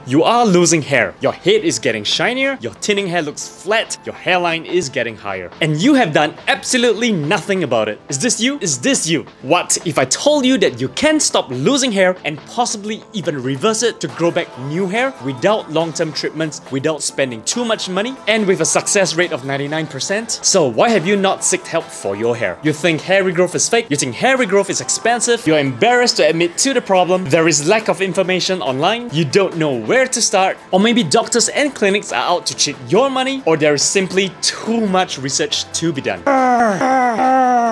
You are losing hair. Your head is getting shinier, your thinning hair looks flat, your hairline is getting higher. And you have done absolutely nothing about it. Is this you? Is this you? What if I told you that you can stop losing hair and possibly even reverse it to grow back new hair without long-term treatments, without spending too much money, and with a success rate of 99%? So why have you not sought help for your hair? You think hair regrowth is fake? You think hair regrowth is expensive? You're embarrassed to admit to the problem? There is lack of information online? You don't know where to start? Or maybe doctors and clinics are out to cheat your money? Or there is simply too much research to be done?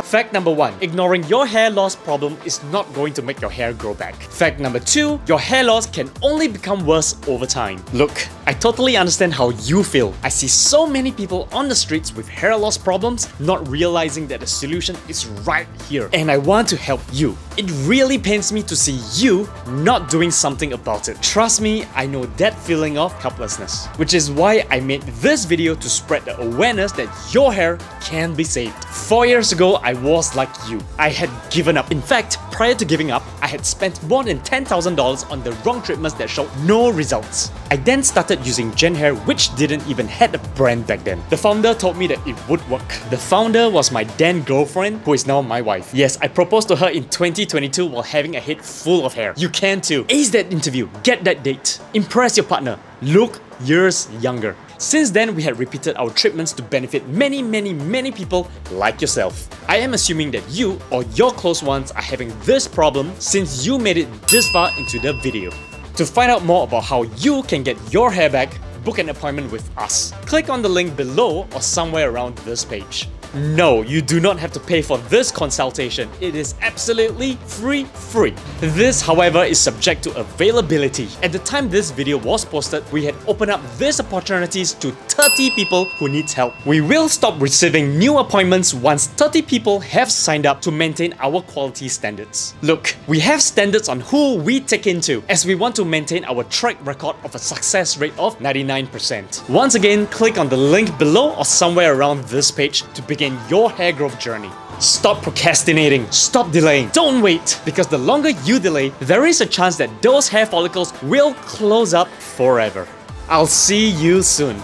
Fact number 1. Ignoring your hair loss problem is not going to make your hair grow back. Fact number 2. Your hair loss can only become worse over time. Look, I totally understand how you feel. I see so many people on the streets with hair loss problems, not realizing that the solution is right here. And I want to help you. It really pains me to see you not doing something about it. Trust me, I know that feeling of helplessness. Which is why I made this video to spread the awareness that your hair can be saved. 4 years ago, I was like you. I had given up. In fact, prior to giving up, I had spent more than $10,000 on the wrong treatments that showed no results. I then started using Genhair, which didn't even have a brand back then. The founder told me that it would work. The founder was my then girlfriend, who is now my wife. Yes, I proposed to her in 2022 while having a head full of hair. You can too. Ace that interview, get that date, impress your partner, look years younger. Since then, we had repeated our treatments to benefit many people like yourself. I am assuming that you or your close ones are having this problem since you made it this far into the video. To find out more about how you can get your hair back, book an appointment with us. Click on the link below or somewhere around this page. No, you do not have to pay for this consultation. It is absolutely free. This, however, is subject to availability. At the time this video was posted, we had opened up these opportunities to 30 people who need help. We will stop receiving new appointments once 30 people have signed up to maintain our quality standards. Look, we have standards on who we take into, as we want to maintain our track record of a success rate of 99%. Once again, click on the link below or somewhere around this page to begin your hair growth journey. Stop procrastinating, stop delaying, don't wait, because the longer you delay, there is a chance that those hair follicles will close up forever. I'll see you soon.